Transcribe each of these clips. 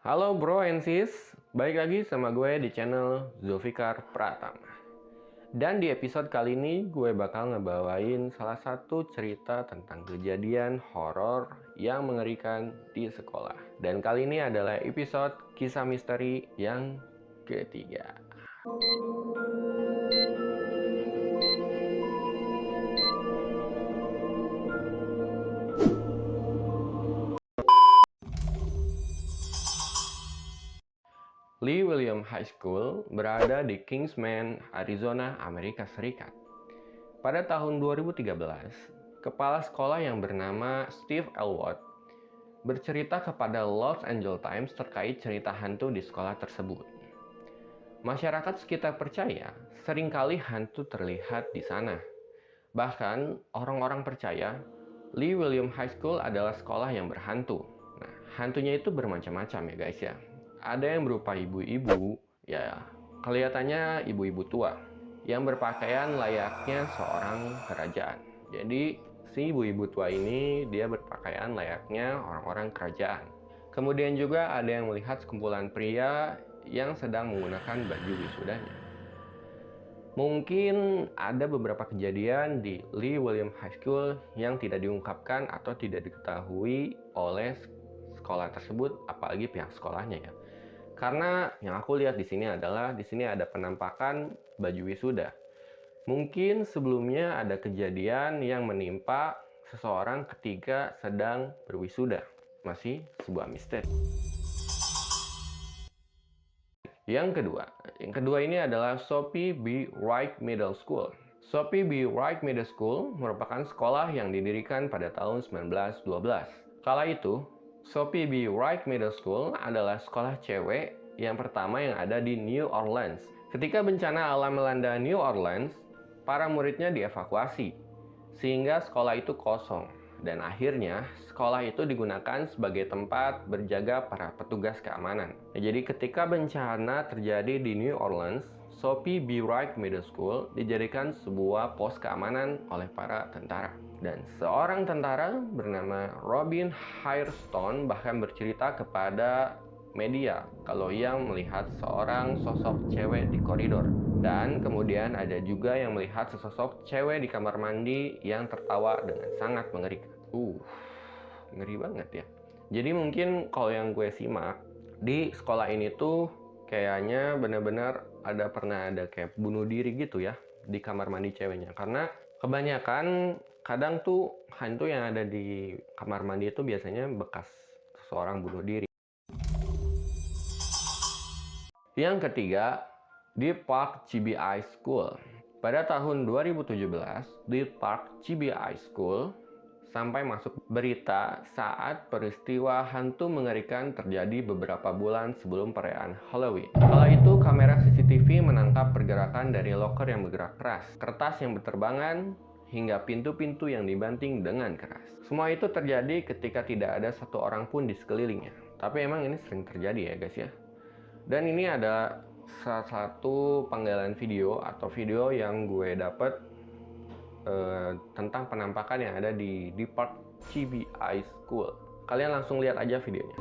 Halo bro and sis, balik lagi sama gue di channel Zulfikar Pratama. Dan di episode kali ini gue bakal ngebawain salah satu cerita tentang kejadian horor yang mengerikan di sekolah. Dan kali ini adalah episode kisah misteri yang ketiga. Lee William High School berada di Kingsman, Arizona, Amerika Serikat. Pada tahun 2013, kepala sekolah yang bernama Steve Elwood bercerita kepada Los Angeles Times terkait cerita hantu di sekolah tersebut. Masyarakat sekitar percaya seringkali hantu terlihat di sana. Bahkan orang-orang percaya Lee William High School adalah sekolah yang berhantu. Nah, hantunya itu bermacam-macam ya guys ya. Ada yang berupa ibu-ibu, ya kelihatannya ibu-ibu tua yang berpakaian layaknya seorang kerajaan. Jadi si ibu-ibu tua ini dia berpakaian layaknya orang-orang kerajaan. Kemudian juga ada yang melihat sekumpulan pria yang sedang menggunakan baju wisudanya. Mungkin ada beberapa kejadian di Lee William High School yang tidak diungkapkan atau tidak diketahui oleh sekolah tersebut, apalagi pihak sekolahnya ya. Karena yang aku lihat di sini adalah di sini ada penampakan baju wisuda. Mungkin sebelumnya ada kejadian yang menimpa seseorang ketika sedang berwisuda. Masih sebuah misteri. Yang kedua ini adalah Sophie B. Wright Middle School. Sophie B. Wright Middle School merupakan sekolah yang didirikan pada tahun 1912. Kala itu, Sophie B. Wright Middle School adalah sekolah cewek yang pertama yang ada di New Orleans. Ketika bencana alam melanda New Orleans, para muridnya dievakuasi, sehingga sekolah itu kosong. Dan akhirnya sekolah itu digunakan sebagai tempat berjaga para petugas keamanan. Jadi ketika bencana terjadi di New Orleans, Sophie B. Wright Middle School dijadikan sebuah pos keamanan oleh para tentara. Dan seorang tentara bernama Robin Hairstone bahkan bercerita kepada media kalau ia melihat seorang sosok cewek di koridor. Dan kemudian ada juga yang melihat sesosok cewek di kamar mandi yang tertawa dengan sangat mengerikan. Ngeri banget ya. Jadi mungkin kalau yang gue simak, di sekolah ini tuh kayaknya benar-benar pernah ada kayak bunuh diri gitu ya di kamar mandi ceweknya. Karena kebanyakan kadang tuh hantu yang ada di kamar mandi itu biasanya bekas seseorang bunuh diri. Yang ketiga, Deep Park GBI School. Pada tahun 2017, Deep Park GBI School sampai masuk berita saat peristiwa hantu mengerikan terjadi beberapa bulan sebelum perayaan Halloween. Kala itu, kamera CCTV menangkap pergerakan dari loker yang bergerak keras, kertas yang berterbangan, hingga pintu-pintu yang dibanting dengan keras. Semua itu terjadi ketika tidak ada satu orang pun di sekelilingnya. Tapi emang ini sering terjadi ya guys ya. Dan ini ada salah satu penggalan video atau video yang gue dapet tentang penampakan yang ada di Park GBI School. Kalian langsung lihat aja videonya.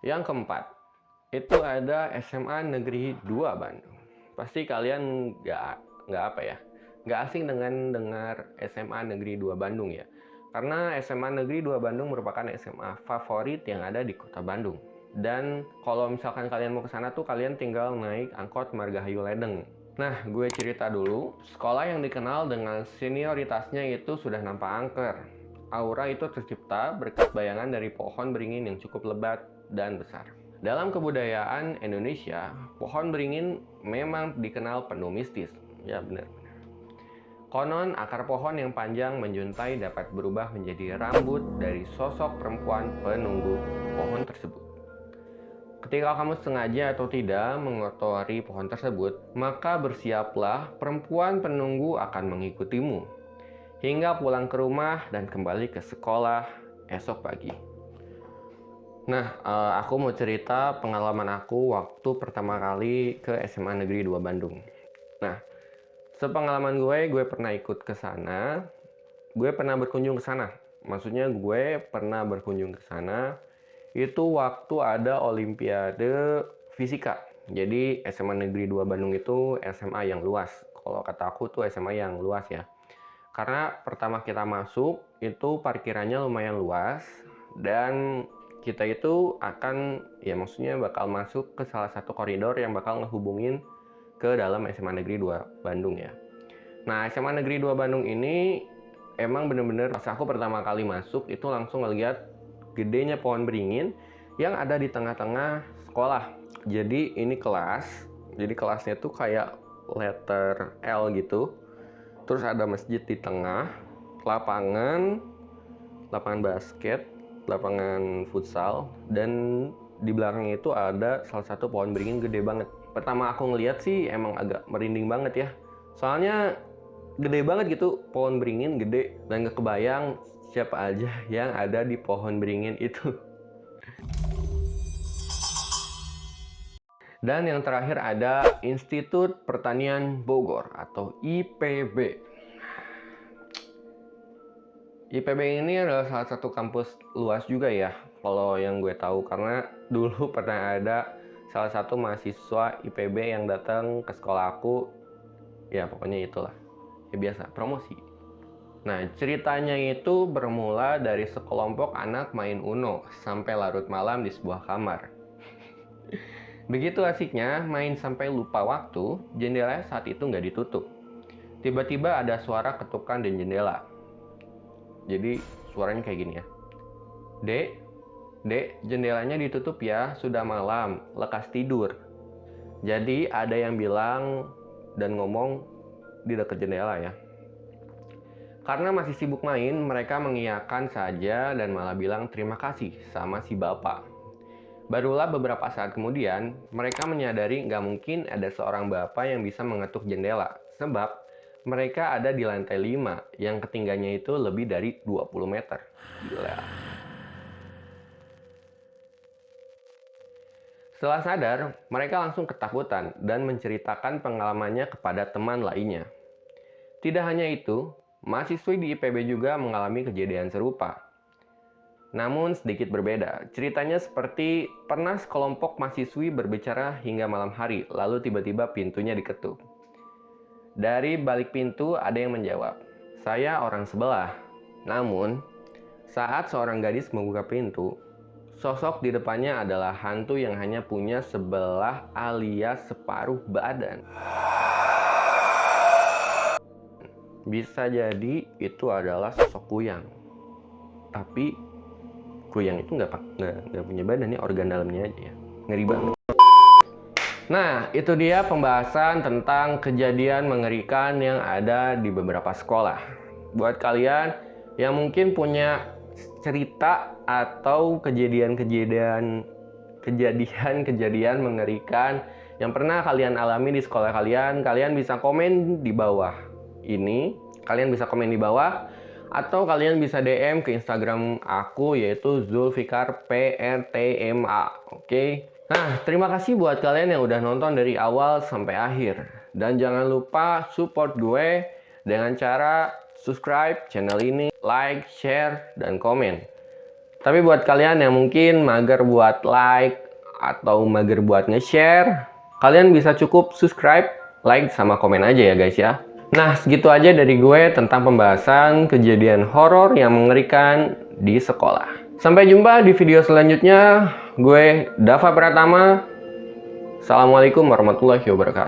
Yang keempat, itu ada SMA Negeri 2 Bandung. Pasti kalian nggak asing dengan dengar SMA Negeri 2 Bandung ya. Karena SMA Negeri 2 Bandung merupakan SMA favorit yang ada di kota Bandung. Dan kalau misalkan kalian mau ke sana tuh kalian tinggal naik angkot Margahayu Ledeng. Nah, gue cerita dulu, sekolah yang dikenal dengan senioritasnya itu sudah nampak angker. Aura itu tercipta berkat bayangan dari pohon beringin yang cukup lebat dan besar. Dalam kebudayaan Indonesia, pohon beringin memang dikenal penuh mistis. Ya benar. Konon akar pohon yang panjang menjuntai dapat berubah menjadi rambut dari sosok perempuan penunggu pohon tersebut. Ketika kamu sengaja atau tidak mengotori pohon tersebut, maka bersiaplah perempuan penunggu akan mengikutimu hingga pulang ke rumah dan kembali ke sekolah esok pagi. Nah, aku mau cerita pengalaman aku waktu pertama kali ke SMA Negeri 2 Bandung. Nah, sepengalaman gue pernah ikut ke sana, gue pernah berkunjung ke sana. Maksudnya gue pernah berkunjung ke sana itu waktu ada Olimpiade Fisika. Jadi SMA Negeri 2 Bandung itu SMA yang luas. Kalau kata aku tuh SMA yang luas ya. Karena pertama kita masuk itu parkirannya lumayan luas dan kita itu akan maksudnya bakal masuk ke salah satu koridor yang bakal ngehubungin ke dalam SMA Negeri 2 Bandung ya. Nah, SMA Negeri 2 Bandung ini emang bener-bener pas aku pertama kali masuk itu langsung ngeliat gedenya pohon beringin yang ada di tengah-tengah sekolah. Jadi ini kelas, jadi kelasnya tuh kayak letter L gitu. Terus ada masjid di tengah, lapangan basket, lapangan futsal, dan di belakangnya itu ada salah satu pohon beringin gede banget. Pertama aku ngeliat sih emang agak merinding banget ya. Soalnya gede banget gitu, pohon beringin gede, dan gak kebayang siapa aja yang ada di pohon beringin itu. Dan yang terakhir ada Institut Pertanian Bogor atau IPB. IPB ini adalah salah satu kampus luas juga ya, kalau yang gue tahu, karena dulu pernah ada salah satu mahasiswa IPB yang datang ke sekolah aku. Ya pokoknya itulah, ya biasa, promosi. Nah, ceritanya itu bermula dari sekelompok anak main Uno sampai larut malam di sebuah kamar. Begitu asiknya main sampai lupa waktu, jendelanya saat itu nggak ditutup. Tiba-tiba ada suara ketukan di jendela. Jadi suaranya kayak gini ya. Dek, jendelanya ditutup ya, sudah malam, lekas tidur. Jadi ada yang bilang dan ngomong di dekat jendela ya. Karena masih sibuk main, mereka mengiyakan saja dan malah bilang terima kasih sama si bapak. Barulah beberapa saat kemudian, mereka menyadari nggak mungkin ada seorang bapak yang bisa mengetuk jendela. Sebab mereka ada di lantai 5 yang ketinggiannya itu lebih dari 20 meter. Gila. Setelah sadar, mereka langsung ketakutan dan menceritakan pengalamannya kepada teman lainnya. Tidak hanya itu, mahasiswi di IPB juga mengalami kejadian serupa. Namun sedikit berbeda. Ceritanya seperti pernah sekelompok mahasiswi berbicara hingga malam hari, lalu tiba-tiba pintunya diketuk. Dari balik pintu ada yang menjawab, "Saya orang sebelah." Namun, saat seorang gadis membuka pintu, sosok di depannya adalah hantu yang hanya punya sebelah alias separuh badan. Bisa jadi itu adalah sosok kuyang. Tapi kuyang itu nggak punya badan ya, organ dalamnya aja ya. Ngeri banget. Nah, itu dia pembahasan tentang kejadian mengerikan yang ada di beberapa sekolah. Buat kalian yang mungkin punya cerita atau kejadian mengerikan yang pernah kalian alami di sekolah kalian bisa komen di bawah ini. Kalian bisa komen di bawah atau kalian bisa DM ke Instagram aku yaitu Zulfikar PRTMA. Oke? Nah, terima kasih buat kalian yang udah nonton dari awal sampai akhir. Dan jangan lupa support gue dengan cara subscribe channel ini, like, share, dan komen. Tapi buat kalian yang mungkin mager buat like atau mager buat nge-share, kalian bisa cukup subscribe, like, sama komen aja ya guys ya. Nah, segitu aja dari gue tentang pembahasan kejadian horor yang mengerikan di sekolah. Sampai jumpa di video selanjutnya. Gue Dava Pratama. Assalamualaikum warahmatullahi wabarakatuh.